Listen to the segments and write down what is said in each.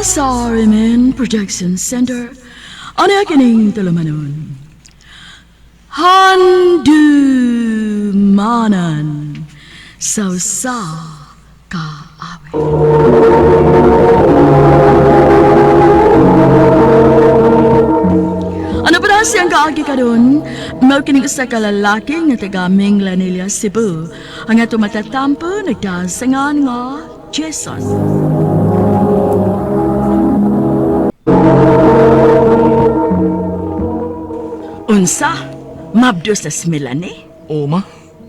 sa Rimen Projection Center, ano kining tulumanon? Handumanan sa ka awit. Ano pa na siyang kaagi ka doon? Mau kining usa ka lalaki nga taga Minglanilla, Cebu. Ang ato matatampo nagdasangan nga Jason. Unsa? Mabdos na similan eh? Oo, ma.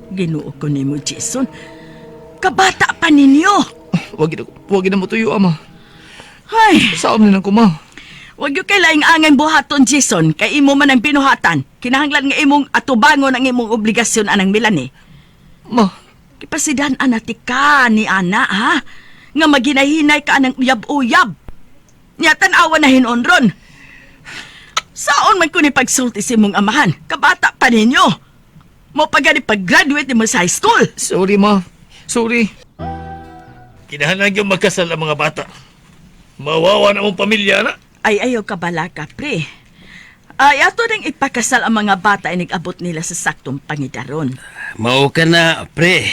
Ginuo ko ni mo, Jason. Kabata pa ninyo! Wag na mo tuyo, ama. Ay, Saan na lang ko, ma? wag yung kailaing angay buhaton, Jason. Kay imo man ang pinuhatan. Kinahanglan nga imong atubangon ang imong obligasyon anang milan eh. Ma, Kipasidan anati ka ni Ana, ha? Nga maginahinay ka anang uyab-uyab. Nya tanawa na hinonron. Saon man ko ni pagsulti si mong amahan? Kabata pa ninyo. Mo pagani pag-graduate mo sa high school. sorry, ma. Sorry. Kinahanglan yung magkasal ang mga bata. Mawawa na mong pamilya, na. Ay, ayaw ka bala ka, pre. Ay, ato nang ipakasal ang mga bata ay nag-abot nila sa saktong pangidaron. Mao ka na, pre.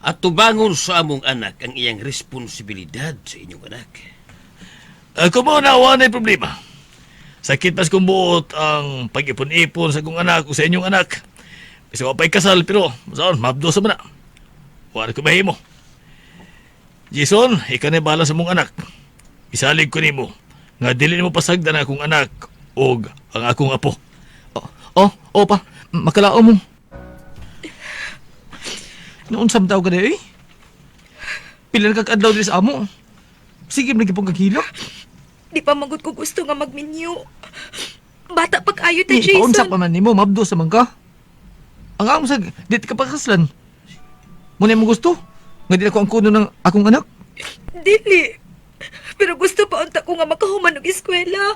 At tubangon sa among anak ang iyang responsibilidad sa inyong anak. Ako mo nawa na yung problema. Sakit pas kong buot ang pag-ipon-ipon sa kong anak o sa inyong anak. Kasi ko pa'y kasal, pero saan, mabdo sa mana. Wala ko mahimo. Jason, ikaw na bahala sa mong anak. Isalig ko nimo nga dili mo pasagdan akong anak o ang akong apo. Pa, makalao mo. Noon samtaw ka na eh. Pila na kag-adlaw din sa amo. Sige, nagipong kaghilo. Di pa magod ko gusto nga magminyo. Bata pag-ayo ta, Di, Jason. paunsa pa man nimo, mabdo sa man ka. Ang amo sa, di ka pakaslan. Muna mo gusto? Nga di ako ang kuno ng akong anak? Dili. Pero gusto pa unta ko nga makahuman og eskwela.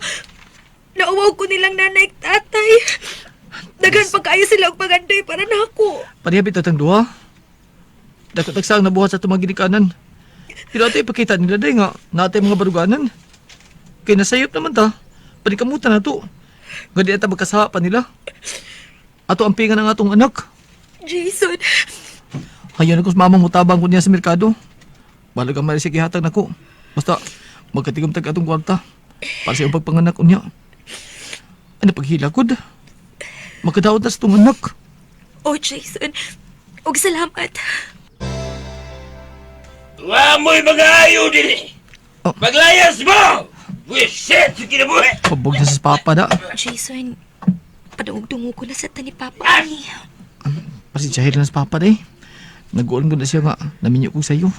Nauwaw ko nilang nanay at tatay. Dagan pag-ayo sila og paganday para na ako. Parihapit at ang duha. Dakot nagsang nabuhat sa tumagilikanan. Pero ito ipakita nila day nga, natay mga baruganan. Kaya nasayop naman ta, panikamutan na to. Nga di ata magkasaha pa nila. Ato ang pinga ng atong anak. Jason, Hayan ako sa mamang mutabang ko niya sa merkado. Balagang marisikihatag na ko. Basta, magkatigam tag atong kwarta. Para sa iyong pagpanganak ko niya. Ano paghilakod? Magkadaot na sa itong anak. oh Jason, og salamat. Wa mo'y mag-aayo din Oh. Maglayas mo! Wisit sa kinabuhi! Pabog na sa papa na. Jason, padungog-dungo ko na sa tani Papa ni. Pasensyahin na sa papa na eh. Nag-uwan ko na siya nga. Naminyo ko sa'yo.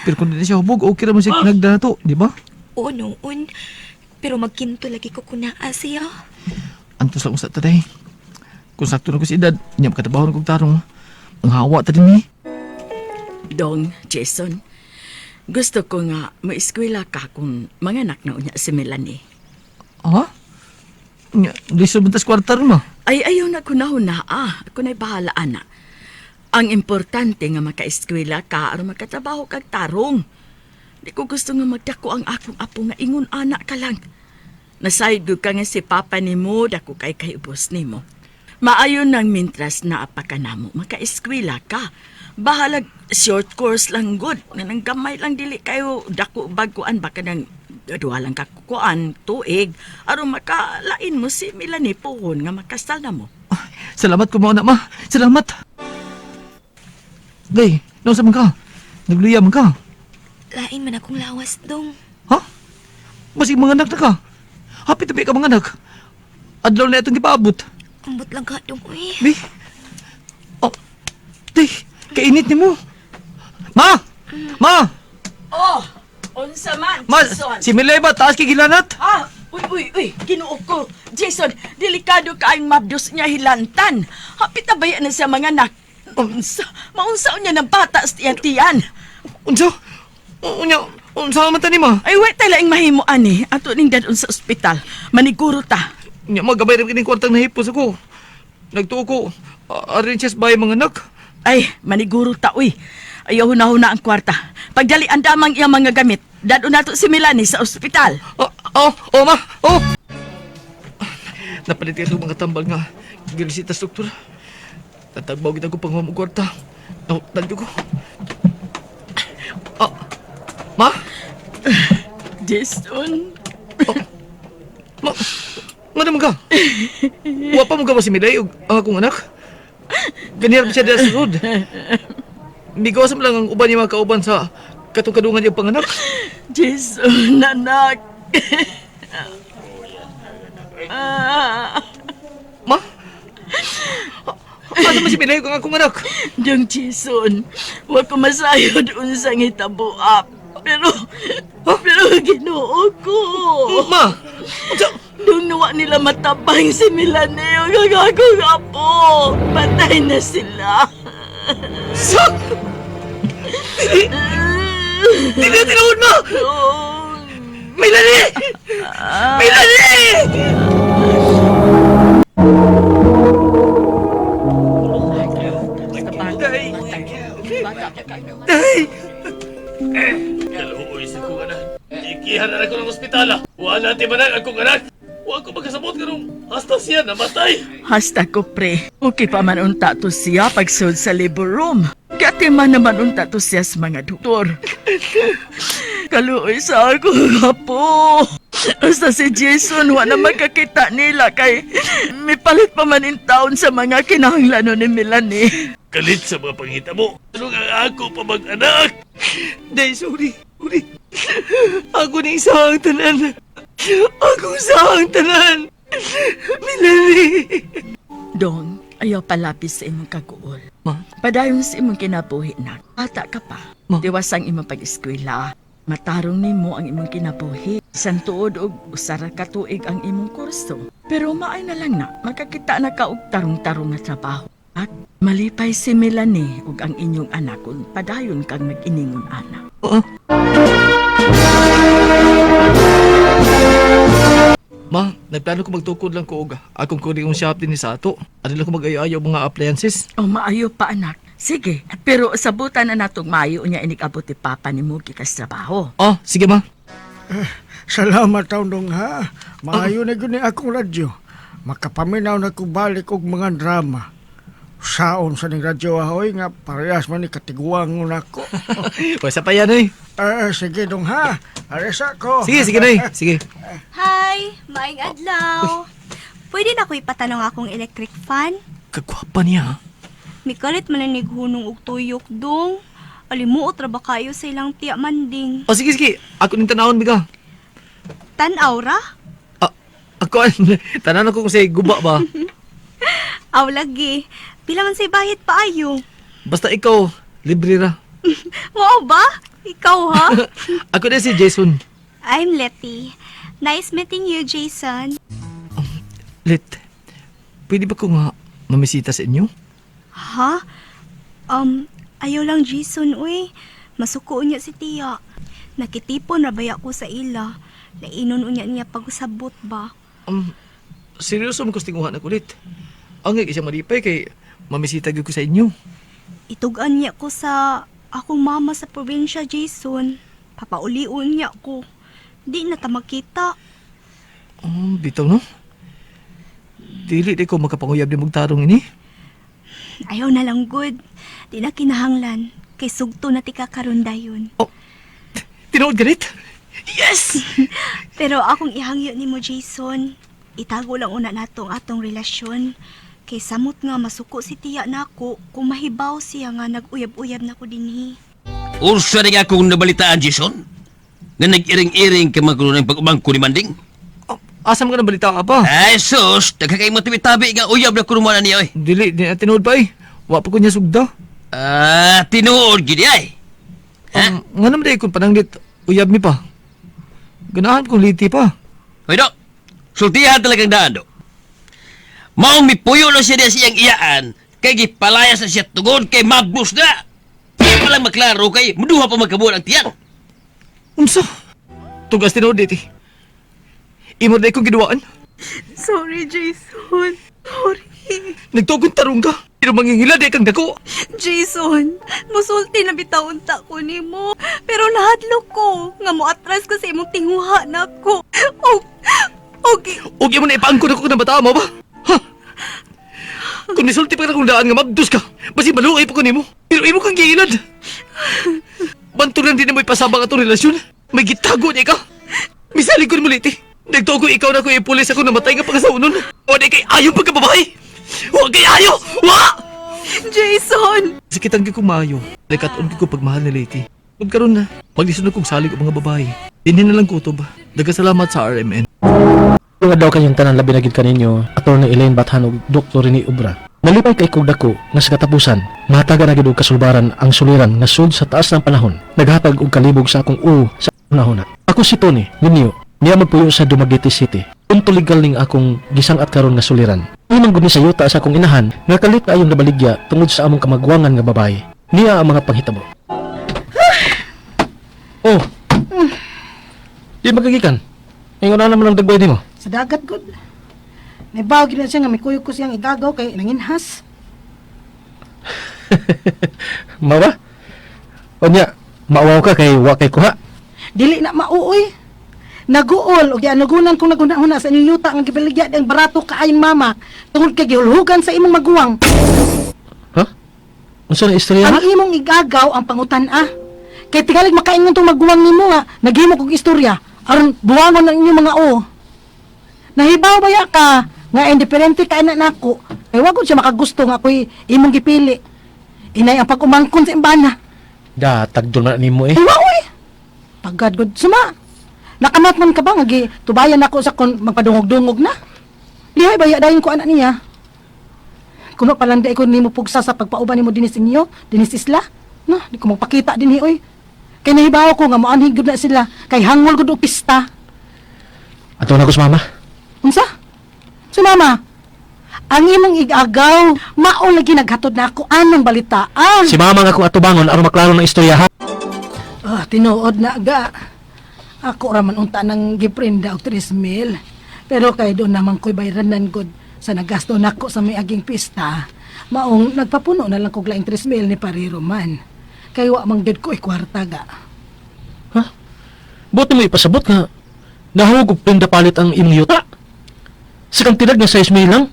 Pero kung hindi siya hubog, okay naman siya kinagda na to. Di ba? Oo noon, pero magkinto lagi ko kunaa siya. Antos lang usat taday. Kung sakto na ko si edad, niya makatabahon kong tarong. Ang hawa ta din eh. Dong, Jason, gusto ko nga maeskwela ka kung mga anak na unya si Melanie. Ha? Di sumuntas kwarta rin ma. Ay, ayaw na ko na Ako na'y bahala, ana. Ang importante nga makaeskwela ka aron makatrabaho kag tarong. Di ko gusto nga magdako ang akong apo nga ingon anak ka lang. Nasayod ka nga si papa ni mo, dako kay ubos ni mo. Maayon nang mintras na apaka namo, makaeskwela ka. Bahalag short course lang good. Nga nang gamay lang dili kayo dako baguan baka nang duha lang kakuan tuig aron makalain mo si Melanie pohon nga makasal na mo. Salamat ko mga anak ma. Salamat. Day, naon sa man ka? Nagluya man ka? Lain man akong lawas, Dong. Ha? Masig mga anak na ka? Hapit na ka mga anak? Adlaw na itong ipaabot. Ambot lang ka, Dong, uy. Day. Oh, day, kainit ni mo. Ma! Ma! Oh, unsa man, Ma! Jason? Si Milay ba? Taas kigilanat? Ah, uy, ginuo ko. Jason, delikado ka ang mabdos niya hilantan. Hapit na bayan na sa mga anak. Maunsa niya ng bata sa tiyan. Unsa? Unsa man tani ma? Ay, wait talaing mahimo ani. Ato ning dadon sa ospital. Maniguro ta. Nya magabay rin kining kwartang nahipos ako. Nagtuo ko. Arranges ba yung mga anak? Ay, maniguro ta, uy. Ayaw hunahuna ang kwarta. Pagdali ang damang iyang mga gamit. Dado na to si Melanie sa ospital. Ma. Napalit ka mga tambal nga. Gilisita sa doktor. Tatagbaw kita ko pang mamagwarta. Dali ko. Ma? Jason. Nga naman ka? Wapa mo ka ba si Miday o ang akong anak? Ganyan siya dahil sa road. Migawas mo lang ang uban niya mga kauban sa katungkadungan niyang panganak. Jason, anak. Ma? Ano mo si Miday o ang akong anak? Diyang Jason, huwag ko masayod unsang itabuap. Pero ginoo ko. Ma? Nung nawa nila matabang si Melanie o gagagong apo, patay na sila. Hindi na tinawad mo! Melanie! Daluoy sa kong anak. Ikihan na ako ng ospital. Wala natin manang akong anak. Huwag ko magkasabot ka nung hasta siya namatay. Hasta ko pre, okay pa man unta to siya pagsud sa labor room. Gati man naman unta to siya sa mga doktor. Kaluoy sa ako nga po. Basta si Jason, wala makakita nila kay may palit pa man in taon sa mga kinahanglanon ni Melanie. Kalit sa mga panghita mo. Ano nga ako pa mag-anak? Day, sorry. Ako ni isang tanan. Ako isang tanan. Melanie. Dong, ayaw palapis sa imong kaguol. Ma? Padayon sa imong kinabuhi na. Ata ka pa. Ma? Diwasang imong pag-eskwela. Matarong nimo ang imong kinabuhi. Santuod og usara ka tuig ang imong kurso. Pero maay na lang na, makakita na ka og tarong-tarong nga trabaho. At malipay si Melanie ug ang inyong anak kung padayon kang mag-iningon anak. Ma, nagplano ko magtukod lang ko og akong kuriong shop din ni Sato. Ano lang ko mag-ayaw mga appliances. O maayo pa anak. Sige, pero sabutan na natong maayo niya inig-abot ti papa ni mo kikas trabaho. Sige ma. Salamat taon ha. Maayo na guni akong radyo. Makapaminaw na ko balik og mga drama. Saon sa ning radyo ahoy nga parehas man ni katiguang nako. Pwesa pa yan eh. Sige dong ha. Ares ako. Sige na eh. Sige. Hi! Maing adlaw! Pwede na ko ipatanong akong electric fan? Kagwapa niya. Mikalit maninig hunong og tuyok dong. Alimuot ra ba kayo sa ilang tiya manding? Sige. Ako ning tanawon biga. Tanaw ra? Ako, tanan ako kung say guba ba. Aw lagi. Pila man say bayad pa ayo. Basta ikaw, libre ra. Wow ba? Ikaw ha? Ako na si Jason. I'm Letty. Nice meeting you, Jason. Let, pwede ba ko nga mamisita sa inyo? Ha? Ayaw lang Jason, uy. Masuko niya si Tia. Nakitipon na baya ko sa ila. Lainon unya niya pag-usabot ba? Seryoso mo kustinguhan na kulit. Ang isang malipay kay mamisita ko sa inyo. Itugan niya ko sa akong mama sa probinsya, Jason. Papauliun niya ko. Di na ta makita. Bitaw no? Dili di ko makapanguyab ni magtarong ini. Ayaw na lang good. Di na kinahanglan. Kay sugto na ti kakaroon dayon. Tinood ganit? Yes! Pero akong ihangyo ni mo, Jason. Itago lang una nato ang atong relasyon. Kay samot nga masuko si tiya nako kung mahibaw siya nga nag-uyab-uyab na ko dinhi. Ursa rin akong nabalitaan, Jason? Na nag-iring-iring ka magkaroon ng pag-umang ko ni Manding? Asam ka na balita ka pa? Ay, sus! Nagkakay mo tabi nga uyab na kurumana niya, eh. Dili, di na tinood pa eh. Wa pa ko niya sugda. Tinuod, gini ay. Nga naman dahil kung pananglit, uyab mi pa. Ganahan kong liti pa. Hoy, do. Sultihan talagang daan, do. Maong mipuyo na siya siyang iyaan, kay gipalayas na siya tugod kay mabus na. Kaya palang maklaro kay maduha pa magkabuan ang tiyan. Unsa? Tugas tinood diti. Imo na ikong giduaan. Sorry, Jason. Sorry. Nagtugon tarong ka. Pero mangingila di kang dako. Jason, musulti na bitawon ta ko nimo. Pero nahadlok ko nga moatras ka sa imong tinguha nako. Okay. Huwag mo na ipaangkod ako na bata mo ba? Ha? Kung nisulti pa na kung daan nga mabdos ka, basi maluay pa ko nimo. Pero imo kang giilad. Banturan din na mo ipasabang atong relasyon. May gitago niya ka. Misalig ko ni Muliti. Nagtuo ko ikaw na ko ipulis ako namatay nga pagkasaunon. O di kay ayaw pagkababae. Huwag kay ayaw! Wa! Jason! Sakitan ka kumayo. Nagkataon ko pagmahal ni Liti. Magkaroon na. Magdisunod kong salig ang mga babae. Hindi na lang kutob. Dagasalamat sa RMN. Nga daw kayong tanan labi na gid kaninyo, Atty. Elaine Bathan ug Dr. Rini Ubra. Nalipay kay kog dako nga sa katapusan, mataga na gid og kasulbaran ang suliran nga sud sa taas ng panahon. Naghatag og kalibog sa akong sa panahon. Ako si Toni, ninyo, niya magpuyo sa Dumaguete City. Punto legal ning akong gisang at karon nga suliran. Unang guni sa yuta sa akong inahan, nga kalit na ayong nabaligya tungod sa among kamagwangan nga babae. Niya ang mga panghitabo. Oh. Di magagikan. Ingon na naman ang dagbay nimo. Sa dagat, good. Nabaw gina siya nga may kuyog ko siyang igagaw kay nanginhas. Mawa? O niya, maawaw ka kay wa kay kuha. Dili na mauoy. Naguol o gianugunan kung nagunahuna sa inyong yuta nga gibaligya ang barato kaayon mama tungod kay gihulhugan sa imong maguwang. Ha? Unsa na istorya? Ang imong igagaw ang pangutan-a. Kay tingalig makaingon tong maguwang nimo nga naghimo kog istorya aron buwangon ang inyong mga o. Nahibaw ba ya ka nga indiferente ka na nako? Kay wa gud siya makagusto nga ako'y imong gipili. Inay ang pag-umangkon sa imbana. Datag doon na nimo eh. Ay wa oy. Pagad gud suma. Nakamat man ka ba nga tubayan ako sa kon magpadungog-dungog na? Lihay ba ya dayon ko anak niya? Kuno palanda ko nimo pugsa sa pagpauban nimo dinis inyo, dinis isla. No, di ko magpakita dinhi oy. Kay nahibaw ko nga moanhig gud na sila kay hangol gud og pista. Ato na ko sa mama. Unsa? Si mama. Ang imong igagaw, mao lagi naghatod na ako anong balitaan. Si mama nga kung atubangon aron maklaro ng istorya ha. Tinuod na ga. Ako raman unta ng giprenda og 3,000. Pero kay doon naman ko'y bayranan gud sa nagasto nako sa may aging pista. Maong nagpapuno na lang kog laing 3,000 ni pariro man. Kay wa mang gud ko'y kwarta ga. Ha? Buti mo ipasabot nga nahugog pinda palit ang imong yuta. Sa kantidad nga 6,000 lang,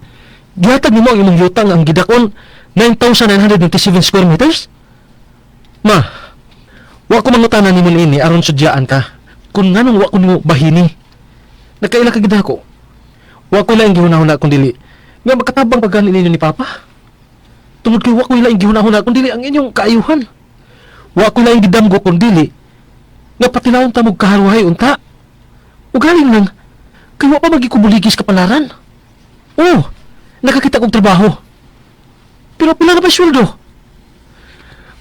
gihatag nimo ang imong yuta nga ang gidakon 9,997 square meters? Ma, wa ko mangutanan nimo ini aron sudyaan ka. Kung nganong wa ko nimo bahini. Nagkaila ka gid ako. Wa ko laing gihunahuna kung dili nga makatabang pagani ninyo ni Papa. Tungod kay wa ko laing gihunahuna kung dili ang inyong kaayuhan. Wa ko laing gidamgo kung dili nga patilawon ta mo kaharuhay unta. O galing lang, kay wa pa magikubuligis kapalaran. Oh, nakakita kong trabaho. Pero pila na ba sweldo?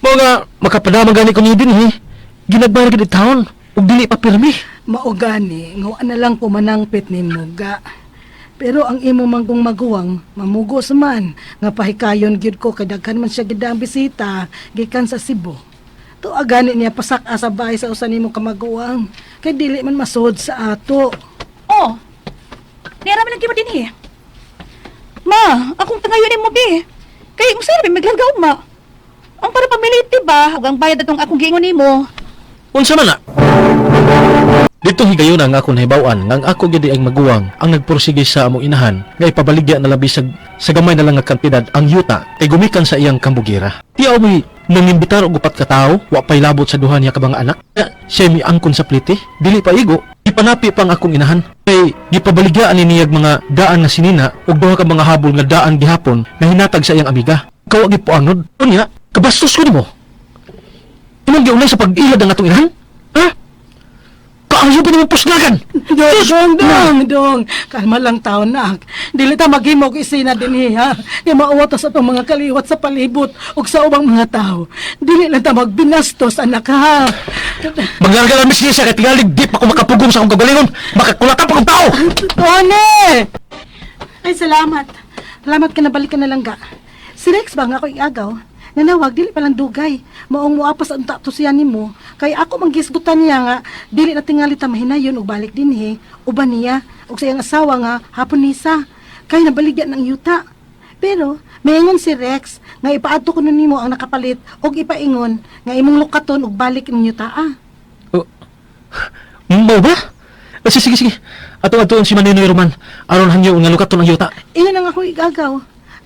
Mga makapadamang gani ko niyo din ginagbayar gid taon ug dili pa pirmi. Mao gani, nga na lang pumanangpit nimo ga. Pero ang imo manggong maguwang mamugos man nga pahikayon gyud ko kay daghan man siya gid ang bisita gikan sa Cebu. Tuwa gani niya pasak-a sa bahay sa usa nimo kamaguwang kay dili man masud sa ato. Oh, nera man lagi mo din eh. Ma, akong tangayon mo bi. Kay mo sabi maglagaw ma. Ang para pamiliti ba, huwag ang bayad atong akong giingon nimo. Unsa man na? Dito higayon ang ako nahibawan nga ang ako gidi ang maguwang ang nagpursige sa among inahan nga ipabaligya na labi sa gamay na lang nga kantidad ang yuta kay gumikan sa iyang kambugira. Tiyaw mi nangimbitar og upat ka tawo wa pay labot sa duha niya ka mga anak. Siya mi angkon sa plite, dili pa igo. Ipanapi pang akong inahan kay gipabaligya ani niyag mga daan nga sinina ug duha ka mga habol nga daan gihapon na hinatag sa iyang amiga. Ikaw agi puanod. Unya, kabastos ko nimo. Imong giulay sa pag-ilad ang atong inahan? Ha? Kaayo pa naman pusgagan! Dong. Kalma lang taon na. Dili ta maghimog isina din ha. Nga mauwato sa itong mga kaliwat sa palibot o sa ubang mga tao. Dili lang ta magbinastos, anak ha. Maglalagalan mis niya kay tingalig di pa ako makapugong sa akong kagalingon. Makakulatan pa akong tao! Toni! Ay, salamat. Salamat ka na balik ka na lang ga. Si Rex ba nga ako iagaw? Nanawag, dili palang dugay. Maong muapas ang tato siya nimo. Kaya ako manggisgutan niya nga, dili na tingali ta mahinayon o balik din uban niya, o sa iyang asawa nga, hapon nisa. Kaya nabaligyan ng yuta. Pero, mayngon si Rex, nga ipaadto ko nimo ang nakapalit, o ipaingon, nga imong lukaton o balik ng yuta Mau ba? Sige. Ato si Maninoy Roman. Aron hangyo nga lukaton ang yuta. Iyon ang ako igagaw.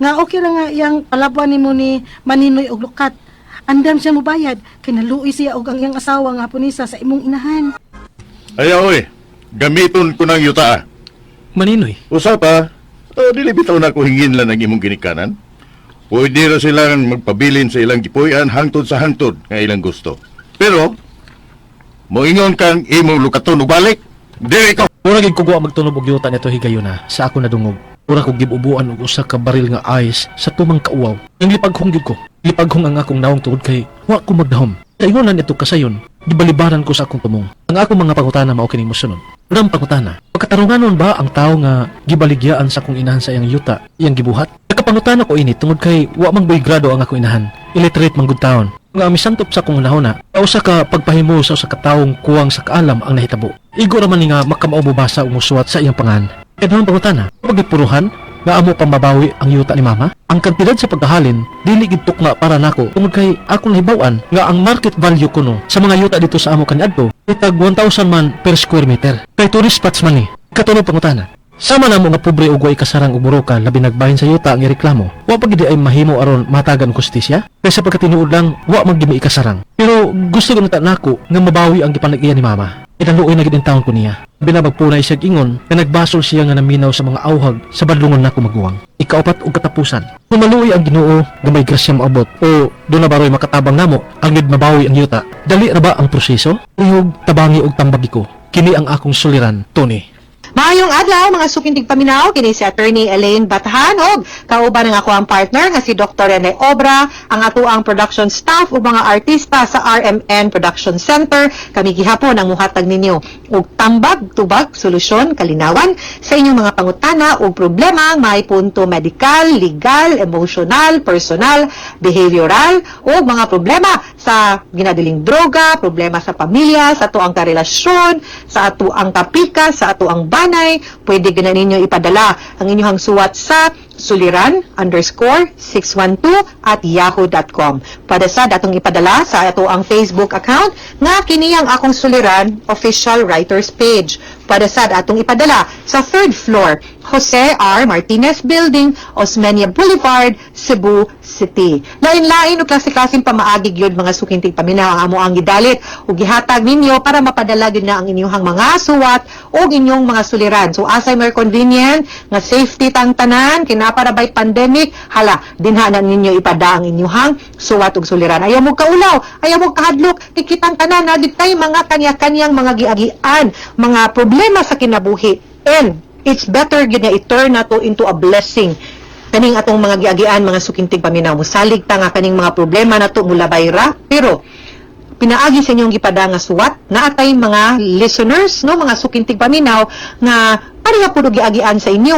Nga okay ra nga iyang palabuan ni mo ni Maninoy og lukat. Andam siya mo bayad. Kay naluoy siya og ang iyang asawa nga punisa sa imong inahan. Ayaw gamiton ko ng yuta. Maninoy, Usapa, dili bitaw na ko hingin lang ang imong ginikanan. Pwede ra silang magpabilin sa ilang gipuyan hangtod sa hangtod nga ilang gusto. Pero, moingon kang imong lukaton ug balik, dili ka. ura gid ko magtunog og yuta nito higayuna sa ako nadungog. Ura ko gibubuan og usa ka baril nga ice sa tumang kauwaw. Ang lipaghong gid ko. Lipaghong ang akong nawong tuod kay wa ko magdahom. Kaingonan ito kasayon, gibalibaran ko sa akong tumong. Ang akong mga pangutana mao kining mosunod. Unang pangutana, pagkatarunganon ba ang tao nga gibaligyaan sa akong inahan sa iyang yuta, iyang gibuhat? Nagkapangutana ko ini tungod kay wa man boy grado ang akong inahan. Illiterate man gud taon. Nga misantop sa akong unahuna, usa ka pagpahimo sa usa ka taong kuwang sa kaalam ang nahitabo. Igo ra man ni nga makamao mo basa o musuwat sa iyang pangan. Kadahang pangutana, pagpuruhan nga amo pang mabawi ang yuta ni mama? Ang kantidad sa pagkahalin, dili gid tukma para nako tungod kay akong nahibaw-an nga ang market value kuno sa mga yuta dito sa amo kaniadto itag 1,000 man per square meter. Kay tourist spots man ni. Katulong pangutana. Sama na mo nga pobre ug way kasarang umuroka labi nagbahin sa yuta ang ireklamo. Wa pa gid ay mahimo aron matagan kustisya. Kay sa pagkatinuod lang wa man gid ikasarang. Pero gusto ko nako nga mabawi ang gipanag-iya ni mama. Idaluoy na gid ang taon ko niya. Binabagpunay siya ingon na nagbasol siya nga naminaw sa mga awhag sa badlungon nako magguwang. Ikaapat og katapusan. Humaluoy ang Ginoo nga may grasya maabot o do na baroy makatabang namo ang gid mabawi ang yuta. Dali ra ba ang proseso? Uyog tabangi og tambagi ko. Kini ang akong suliran, Toni. Maayong adlaw mga sukintig paminaw, kini si Attorney Elaine Batahan og kauban ng ako ang partner nga si Dr. Rene Obra, ang ato ang production staff ug mga artista sa RMN Production Center. Kami gihapon ang muhatag ninyo og tambag, tubag, solusyon, kalinawan sa inyong mga pangutana ug problema may punto medical, legal, emotional, personal, behavioral ug mga problema sa ginadiling droga, problema sa pamilya, sa ato ang karelasyon, sa ato ang kapika, sa ato ang banay, pwede gina ninyo ipadala ang inyong suwat sa suliran_612@yahoo.com. Padasad atong ipadala sa ato ang Facebook account nga kini ang Akung Suliran official writers page. Padasad atong ipadala sa 3rd floor Jose R. Martinez Building, Osmeña Boulevard, Cebu City. Lain-lain o klase-klaseng pamaagig yun mga sukintig paminaw ang amo ang gidalit o gihatag ninyo para mapadala din na ang inyong mga suwat o inyong mga suliran. So asay more convenient nga safety tang tanan kinaparabay pandemic, hala dinha na ninyo ipada ang inyong suwat ug suliran. Ayaw mo kaulaw, ayaw mo kahadlok, ikitang tanan na ditay mga kanya-kanyang mga giagian, mga problema sa kinabuhi. And it's better gid nga i-turn nato into a blessing. Kaning atong mga giagian, mga sukintig paminaw, musalig ta nga kaning mga problema nato mula bayra, pero pinaagi sa inyong gipada nga suwat na atay mga listeners, no, mga sukintig paminaw nga pareha po giagian sa inyo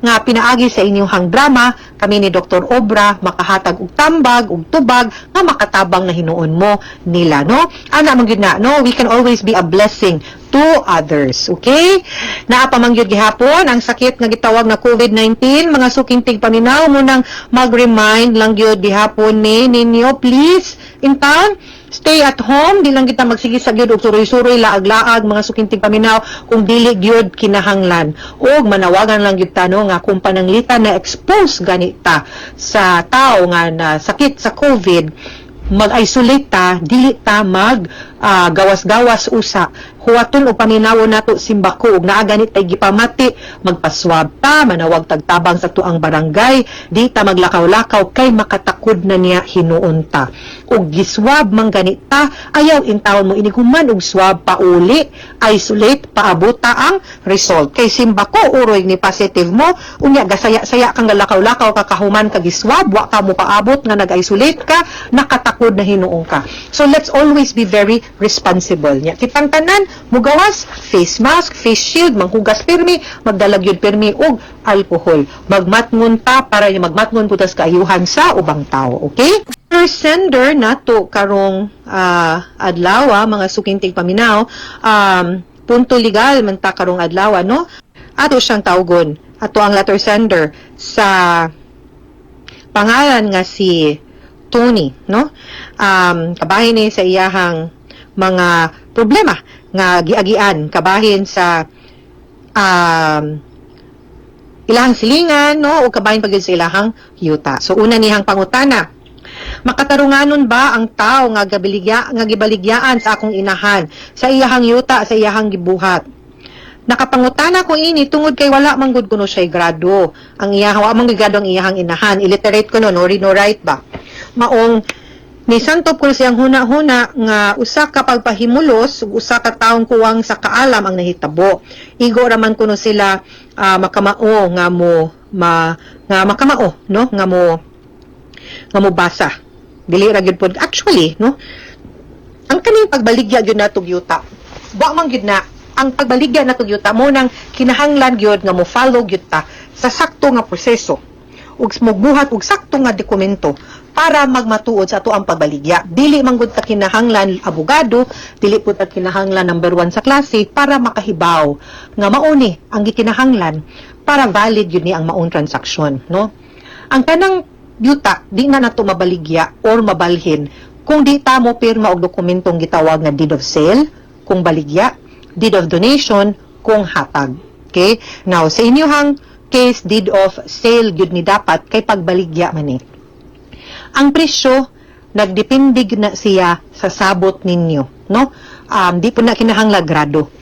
nga pinaagi sa inyong drama. Kami ni Dr. Obra makahatag og tambag ug tubag nga makatabang na hinuon mo nila, no? Ana man gyud na, no, we can always be a blessing to others, okay? Naa pa man gyud gihapon ang sakit nga gitawag na COVID-19, mga sukintig paminaw mo nang mag-remind lang gyud gihapon ni ninyo, please in town stay at home, di lang kita magsige sa gyud og suroy-suroy laag-laag mga sukintig paminaw kung dili gyud kinahanglan. Og manawagan lang gyud tano nga kung pananglitan na expose ganita sa tao nga na sakit sa COVID, mag-isolate ta, dili ta gawas-gawas usa. Huwaton o paminawon nato simbako ug naa ganit tay gipamati, magpaswab ta, manawag tagtabang sa tuang barangay, di ta maglakaw-lakaw kay makatakod na niya hinuon ta. Ug giswab man ganit ta, ayaw intawon mo ini human og swab pauli, isolate paabot ta ang result. Kay simbako uroy ni positive mo, unya gasaya-saya kang galakaw-lakaw kakahuman ka giswab, wa ka mo paabot nga nag-isolate ka, nakatakod na hinuon ka. So let's always be very responsible. Nya kitang tanan mugawas, face mask, face shield, manghugas pirmi, magdalag yun pirmi og alcohol. Magmatngon ta para magmatngon putas kaayuhan sa ubang tao, okay? First sender nato karong adlaw, mga sukintig paminaw, punto legal man ta karong adlaw, no? Ato siyang tawgon. Ato ang letter sender sa pangalan nga si Toni, no? Kabahin ni sa iyahang mga problema nga giagian kabahin sa ilahang silingan, no, o kabahin pagid sa ilahang yuta. So una nihang pangutana, makatarunganon ba ang tao nga gibaligyaan sa akong inahan sa iyahang yuta sa iyahang gibuhat? Nakapangutana ko ini tungod kay wala man gud kuno siya grado. Ang iyahang wa man grado ang iyahang inahan. Illiterate ko no read no write ba. Maong ni santop ko siyang huna-huna nga usa ka pagpahimulos ug usa ka taong kuwang sa kaalam ang nahitabo. Igo raman kuno sila makamao nga mo makamao no nga mo basa. Dili ra gyud pod actually no. Ang kaning pagbaligya gyud natong yuta. Wa man gyud na ang pagbaligya natong yuta mo nang kinahanglan gyud nga mo follow gyud ta sa sakto nga proseso ug magbuhat og sakto nga dokumento para magmatuod sa ato ang pagbaligya. Dili man gud ta kinahanglan abogado, dili pud ta kinahanglan number 1 sa klase para makahibaw nga mauni ang gikinahanglan para valid yun ni ang maong transaksyon, no? Ang kanang yuta di na nato mabaligya or mabalhin kung di ta mo pirma og dokumentong gitawag nga deed of sale, kung baligya, deed of donation, kung hatag. Okay? Now, sa inyong case, deed of sale gyud ni dapat kay pagbaligya man ni. Ang presyo nagdepende na siya sa sabot ninyo, no? Di po na kinahanglan grado.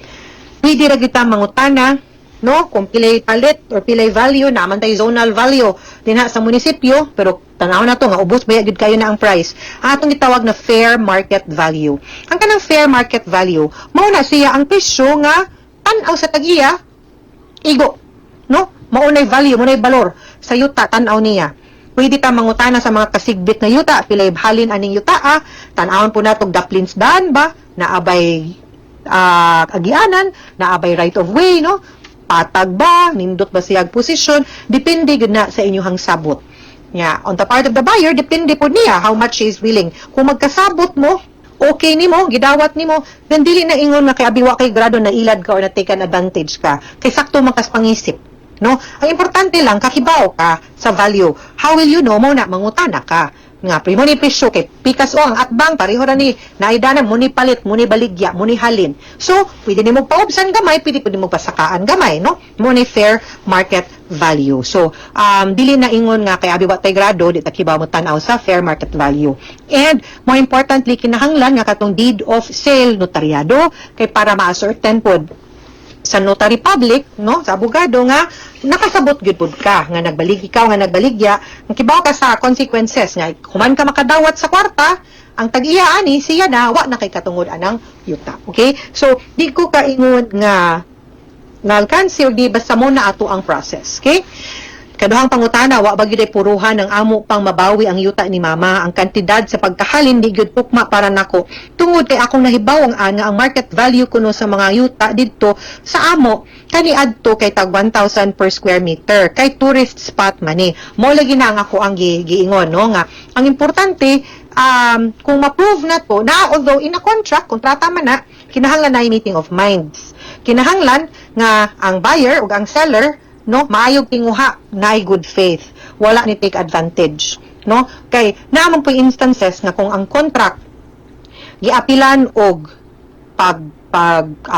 Pwede ra kita mangutana, no, kung pilay palit or pilay value naman tay zonal value dinha sa munisipyo, pero tanaw na to nga ubos baya gid kayo na ang price. Atong gitawag na fair market value. Ang kanang fair market value mao na siya ang presyo nga tan-aw sa tagiya igo, no? Maunay value, maunay balor sa yuta tan-aw niya. Pwede ta mangutana sa mga kasigbit na yuta, pilay halin aning yuta, tan-awon po natong daplins daan ba, naabay agianan, naabay right of way, no? Patag ba, nindot ba siyang posisyon, depende gud na sa inyong sabot. Yeah, on the part of the buyer, depende po niya how much she is willing. Kung magkasabot mo, okay nimo, gidawat nimo, then dili na ingon nga kay abiwa kay grado na ilad ka or na taken advantage ka. Kay sakto makas pangisip. No? Ang importante lang, kakibaw ka sa value. How will you know mo na mangutana ka? Nga, primo ni presyo kay pikas o ang atbang, pareho ra ni naidanan, muni palit, muni baligya, muni halin. So, pwede ni mo paubsan gamay, pwede mo pasakaan gamay, no? Muni fair market value. So, dili na ingon nga kay abi watay grado, di takibaw mo tanaw sa fair market value. And, more importantly, kinahanglan nga katong deed of sale notaryado, kay para ma-ascertain pod sa notary public, no, sa abogado nga nakasabot gyud pud ka nga ikaw nga nagbaligya, kibaw ka sa consequences nga human ka makadawat sa kwarta, ang tag-iya ani siya na wa na kay katungod anang yuta. Okay? So di ko kaingon nga alkansi or di basta mo na ato ang process. Okay? Kaduhang pangutana, wa ba gyud ay puruhan ang amo pang mabawi ang yuta ni mama. Ang kantidad sa pagkahalin di gyud tukma para nako. Tungod kay akong nahibaw ang market value kuno sa mga yuta didto sa amo kani adto kay tag 1,000 per square meter. Kay tourist spot man ni. Mo lagi na ang ako ang giingon, no, nga ang importante kung ma-prove na to na although in a contract, kontrata man na, kinahanglan na meeting of minds. Kinahanglan nga ang buyer ug ang seller, no, maayog tinguha na good faith, wala ni take advantage, no, kay naman po instances nga kung ang contract giapilan og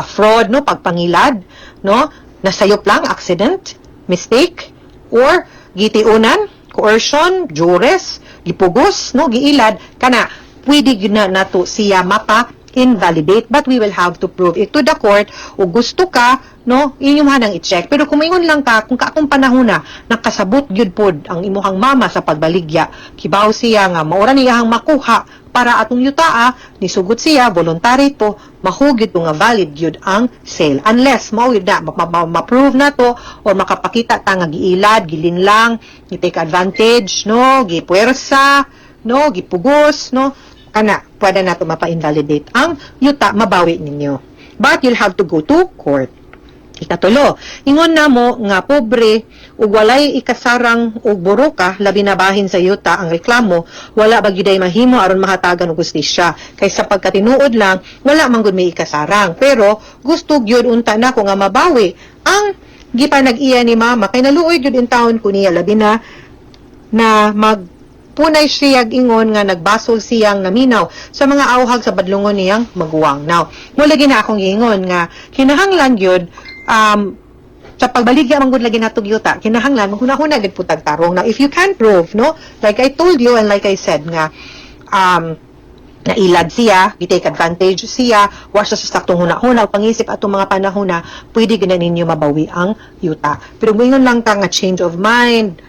fraud, no, pagpangilad, no, nasayop lang, accident, mistake, or gitiunan, coercion, duress, gipugos, no, giilad kana, pwede gyud na nato siya mapa invalidate, but we will have to prove it to the court. O gusto ka, no, inyong hanang i-check. Pero kung ingon lang ka, kung kaakong panahon na nakasabot gyud pod ang imuhang mama sa pagbaligya, kibaw siya nga maura niyang makuha para atong yutaa, nisugot siya voluntary to, mahugid to nga valid gyud ang sale, unless mao gyud na ma-prove na to or makapakita ta nga giilad, gilinlang, gi-take advantage, no, gipuwersa, no, gipugos, no, kana pwede na ito mapa-invalidate ang yuta, mabawi ninyo. But you'll have to go to court. Ikatulo, ingon na mo nga pobre ug walay ikasarang ug buruka labi na bahin sa yuta ang reklamo, wala ba gyuday mahimo aron mahatagan og hustisya. Kay sa pagkatinuod lang, wala man gud may ikasarang. Pero gusto gyud unta na ko nga mabawi ang gipanag-iya ni mama kay naluoy gyud in taon ko niya labi na punay siya ingon nga nagbasol siyang naminaw sa mga awhag sa badlungon niyang maguwang. Now, mula gina akong ingon nga kinahanglan gyud sa pagbaligya man gud lagi natog yuta, kinahanglan maghuna-huna gid putag tarong. Now, if you can prove, no, like I told you and like I said nga nailad siya, gitake advantage siya, wa siya sa saktong huna-huna, pangisip atong mga panahon na pwede gina ninyo mabawi ang yuta. Pero moingon lang ka nga change of mind,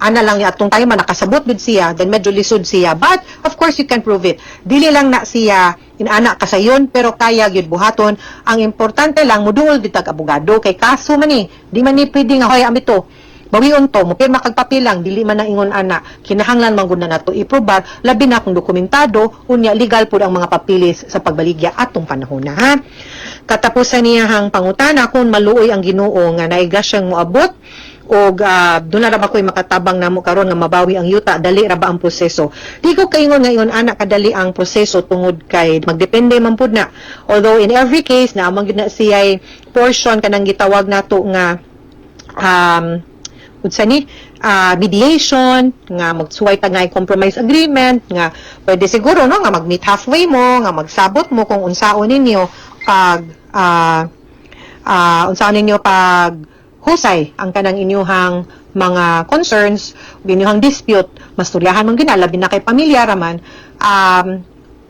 ana lang atong tayo man nakasabot gud siya, then medyo lisod siya, but of course you can prove it. Dili lang na siya inana ka sayon, pero kaya gyud buhaton. Ang importante lang moduol gid tag abogado kay kaso man ni, di man ni pwede nga hoy amito bawion to mo pirma kag papel lang, dili man na ingon ana, kinahanglan man gud na nato iprobar, labi na kung dokumentado unya legal pud ang mga papilis sa pagbaligya atong panahon na, ha. Katapusan niya hang pangutana kung maluoy ang Ginoo nga naiga siyang moabot og doon na ra ba ko'y makatabang namo karon nga mabawi ang yuta, dali ra ba ang proseso? Di ko kaingon ngayon ana kadali ang proseso tungod kay magdepende man pud na. Although in every case na amang na siya portion kanang gitawag nato nga unsa ni mediation nga magsuway ta nga compromise agreement nga pwede siguro no nga mag-meet halfway mo, nga magsabot mo kung unsaon ninyo pag unsaon ninyo pag husay ang kanang inyuhang mga concerns, inyuhang dispute, masturyahan man ginalabi na kay pamilya raman,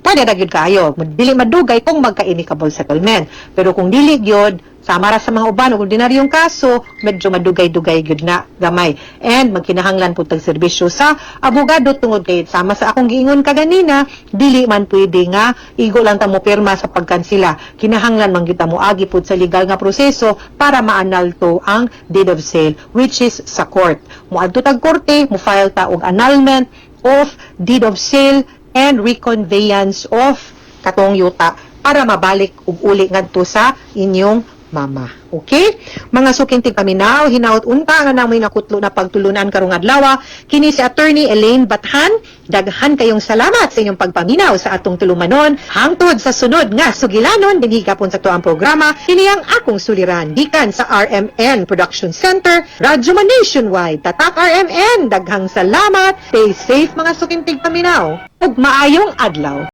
pwede ra gyud kayo. Dili madugay kung magka-amicable settlement. Pero kung dili gyud, sama ra sa mga uban og ordinaryong kaso, medyo madugay-dugay gyud na gamay. And magkinahanglan pud tag serbisyo sa abogado tungod kay sama sa akong giingon kaganina, dili man pwede nga igo lang ta mo pirma sa pagkansela. Kinahanglan man kita mo agi pud sa legal nga proseso para maanalto ang deed of sale, which is sa court. Moadto tag korte, mo file ta og annulment of deed of sale and reconveyance of katong yuta para mabalik ug uli ngadto sa inyong mama. Okay? Mga suking tigpaminaw, hinaut unta nga nang may nakutlo na pagtulunan karong adlaw. Kini si Attorney Elaine Bathan. Daghan kayong salamat sa inyong pagpaminaw sa atong tulumanon. Hangtod sa sunod nga sugilanon dinhi gapon sa tuang programa, kini ang Akung Suliran gikan sa RMN Production Center, Radyo Man Nationwide. Tatak RMN, daghang salamat. Stay safe mga suking tigpaminaw. Ug maayong adlaw.